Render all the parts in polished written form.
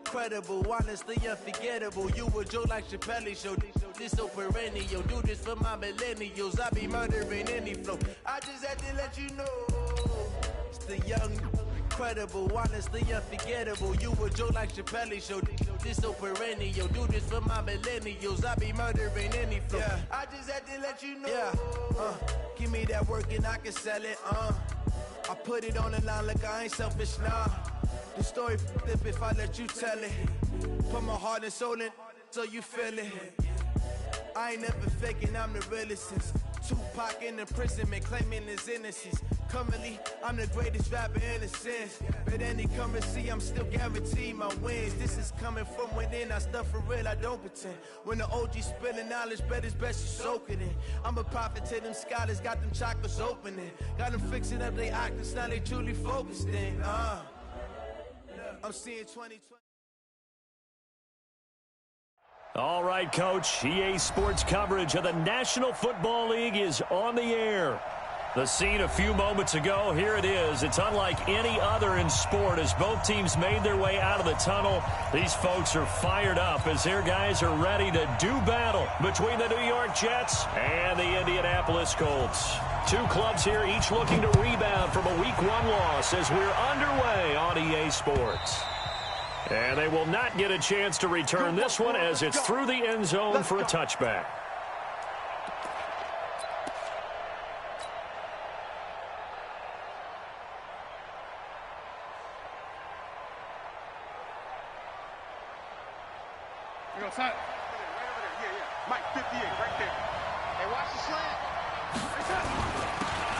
Incredible, honestly unforgettable. You a joke like Chappelle Show. This so perennial. Do this for my millennials. I be murdering any flow. I just had to let you know. It's the young, incredible, honestly unforgettable. You a joke like Chappelle Show. This so perennial. Do this for my millennials. I be murdering any flow. Yeah. I just had to let you know. Yeah. Give me that work and I can sell it. I put it on the line like I ain't selfish, nah. The story flip if I let you tell it. Put my heart and soul in so you feel it. I ain't never faking, I'm the realest since Tupac in imprisonment, claiming his innocence. Currently, I'm the greatest rapper in a sense. But any currency, I'm still guaranteed my wins. This is coming from within, I stuff for real, I don't pretend. When the OG spilling knowledge, bet it's best you soak it in. I'm a prophet to them scholars, got them chakras opening. Got them fixing up their octaves, now they truly focused in. I'm seeing 2020. All right, Coach. EA Sports coverage of the National Football League is on the air. The scene a few moments ago, here it is. It's unlike any other in sport as both teams made their way out of the tunnel. These folks are fired up as their guys are ready to do battle between the New York Jets and the Indianapolis Colts. Two clubs here, each looking to rebound from a Week 1 loss as we're underway on EA Sports. And they will not get a chance to return this one as it's through the end zone for a touchback. Right over there. Yeah. Mike 58 right there. Hey, watch the slant.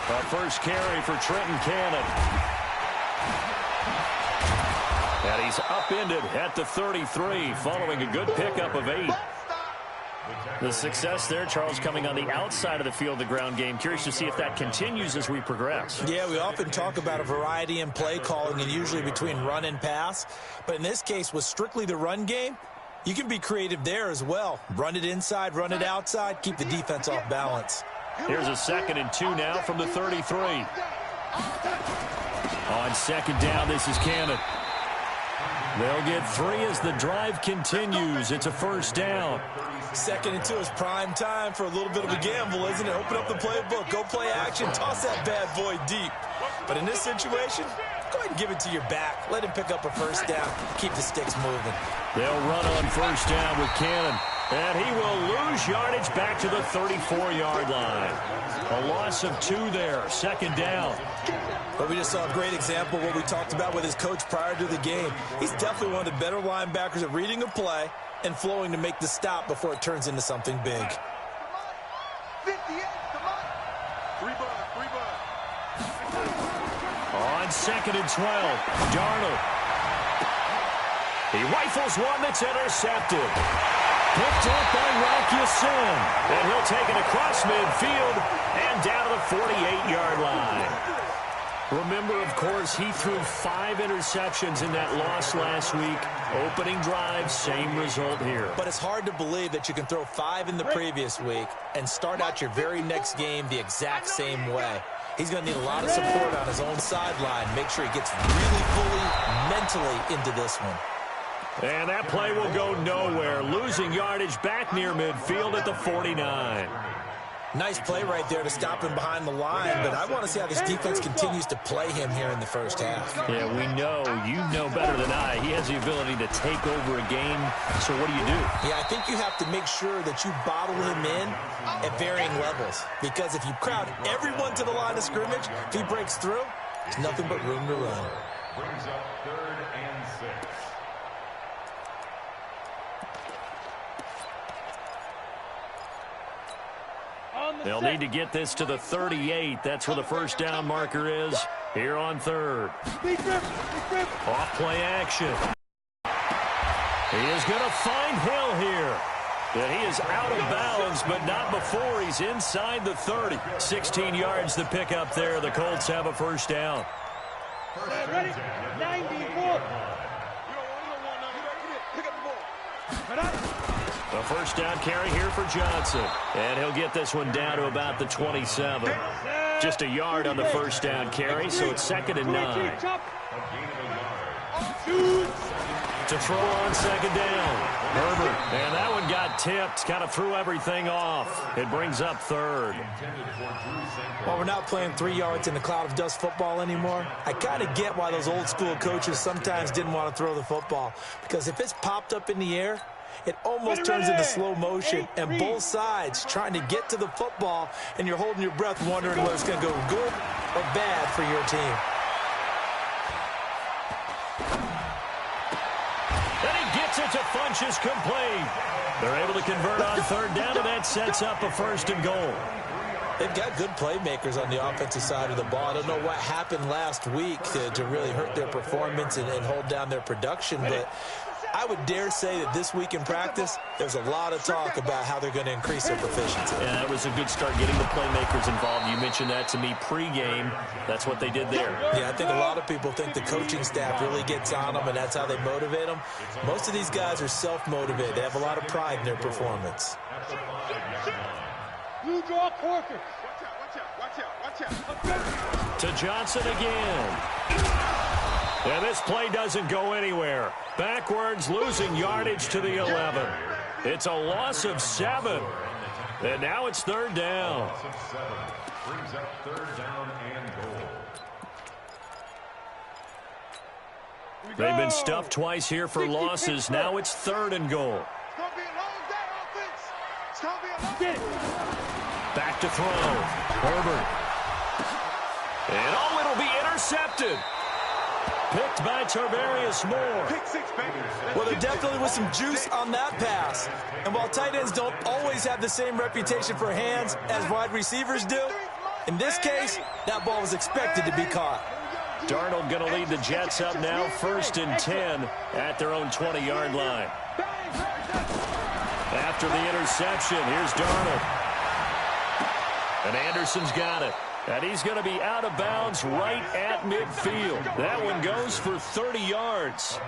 A first carry for Trenton Cannon. And he's upended at the 33 following a good pickup of 8. The success there, Charles, coming on the outside of the field, the ground game. Curious to see if that continues as we progress. Yeah, we often talk about a variety in play calling and usually between run and pass. But in this case, with strictly the run game, you can be creative there as well. Run it inside, run it outside, keep the defense off balance. Here's a 2nd and 2 now from the 33. On 2nd down, this is Cannon. They'll get 3 as the drive continues. It's a first down. 2nd and 2 is prime time for a little bit of a gamble, isn't it? Open up the playbook, go play action, toss that bad boy deep. But in this situation, go ahead and give it to your back. Let him pick up a first down. Keep the sticks moving. They'll run on first down with Cannon. And he will lose yardage back to the 34-yard line. A loss of 2 there. 2nd down. But we just saw a great example of what we talked about with his coach prior to the game. He's definitely one of the better linebackers at reading a play and flowing to make the stop before it turns into something big. 58, come on. 3 bud. On 2nd and 12, Darnold. He rifles one that's intercepted. Picked up by Rocky Sin. And he'll take it across midfield and down to the 48-yard line. Remember, of course, he threw 5 interceptions in that loss last week. Opening drive, same result here. But it's hard to believe that you can throw 5 in the previous week and start out your very next game the exact same way. He's going to need a lot of support on his own sideline. Make sure he gets really fully mentally into this one. And that play will go nowhere. Losing yardage back near midfield at the 49. Nice play right there to stop him behind the line, but I want to see how this defense continues to play him here in the first half. Yeah, we know. You know better than I. He has the ability to take over a game, so what do you do? Yeah, I think you have to make sure that you bottle him in at varying levels, because if you crowd everyone to the line of scrimmage, if he breaks through, there's nothing but room to run. Brings up 3rd and 6. They'll need to get this to the 38. That's where the first down marker is here on 3rd. Off play action. He is going to find Hill here. And he is out of bounds, but not before he's inside the 30. 16 yards to pick up there. The Colts have a first down. Ready? 94. Pick up the ball. The first down carry here for Johnson. And he'll get this one down to about the 27. Just a yard on the first down carry, so it's 2nd and 9. To throw on second down. Herbert. And that one got tipped. Kind of threw everything off. It brings up third. Well, we're not playing 3 yards in a cloud of dust football anymore. I kind of get why those old school coaches sometimes didn't want to throw the football. Because if it's popped up in the air, it almost turns into slow motion. And both sides trying to get to the football, and you're holding your breath wondering whether it's going to go good or bad for your team. It to Funchess complete. They're able to convert on third down, and that sets up a 1st and goal. They've got good playmakers on the offensive side of the ball. I don't know what happened last week to really hurt their performance and hold down their production, but I would dare say that this week in practice, there's a lot of talk about how they're going to increase their proficiency. Yeah, that was a good start getting the playmakers involved. You mentioned that to me pregame. That's what they did there. Yeah, I think a lot of people think the coaching staff really gets on them, and that's how they motivate them. Most of these guys are self-motivated. They have a lot of pride in their performance. You draw Corker. Watch out. To Johnson again. And this play doesn't go anywhere. Backwards, losing yardage to the 11. It's a loss of 7. And now it's third down. Brings up third down and goal. They've been stuffed twice here for losses. Now it's 3rd and goal. Back to throw. Herbert. And it'll be intercepted. Picked by Tarvarius Moore. Well, there definitely was some juice on that pass. And while tight ends don't always have the same reputation for hands as wide receivers do, in this case, that ball was expected to be caught. Darnold going to lead the Jets up now, 1st and 10 at their own 20-yard line. After the interception, here's Darnold. And Anderson's got it. And he's going to be out of bounds right at midfield. That one goes for 30 yards.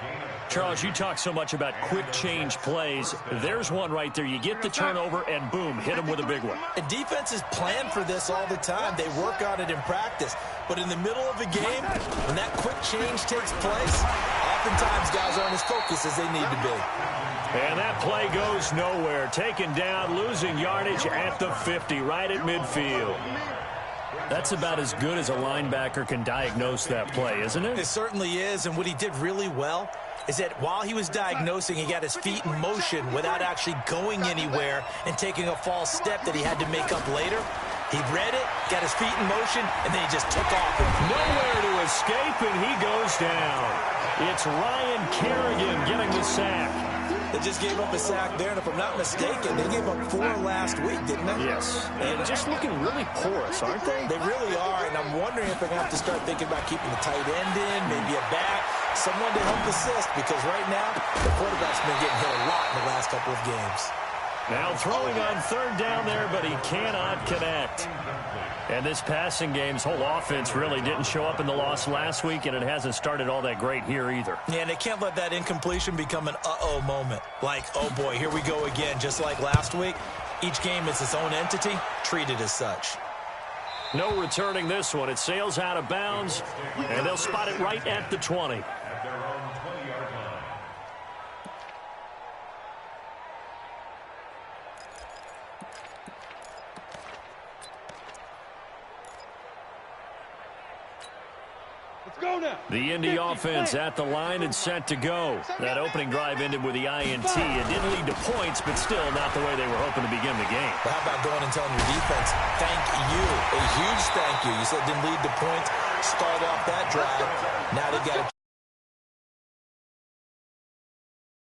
Charles, you talk so much about quick change plays. There's one right there. You get the turnover, and boom, hit him with a big one. And defenses plan for this all the time. They work on it in practice. But in the middle of a game, when that quick change takes place, oftentimes guys aren't as focused as they need to be. And that play goes nowhere. Taken down, losing yardage at the 50, right at midfield. That's about as good as a linebacker can diagnose that play, isn't it? It certainly is, and what he did really well is that while he was diagnosing, he got his feet in motion without actually going anywhere and taking a false step that he had to make up later. He read it, got his feet in motion, and then he just took off. Nowhere to escape, and he goes down. It's Ryan Kerrigan getting the sack. They just gave up a sack there, and if I'm not mistaken, they gave up 4 last week, didn't they? Yes. And just looking really porous, aren't they? They really are, and I'm wondering if they're going to have to start thinking about keeping the tight end in, maybe a back, someone to help assist, because right now, the quarterback's been getting hit a lot in the last couple of games. Now throwing on third down there, but he cannot connect. And this passing game's whole offense really didn't show up in the loss last week, and it hasn't started all that great here either. Yeah, and they can't let that incompletion become an uh-oh moment. Like, oh boy, here we go again, just like last week. Each game is its own entity, treated as such. No returning this one. It sails out of bounds, and they'll spot it right at the 20. At their own 20-yard line. The Indy offense at the line and set to go. That opening drive ended with the INT. It didn't lead to points, but still not the way they were hoping to begin the game. But how about going and telling your defense, thank you, a huge thank you. You said it didn't lead to points, start off that drive. Now they got to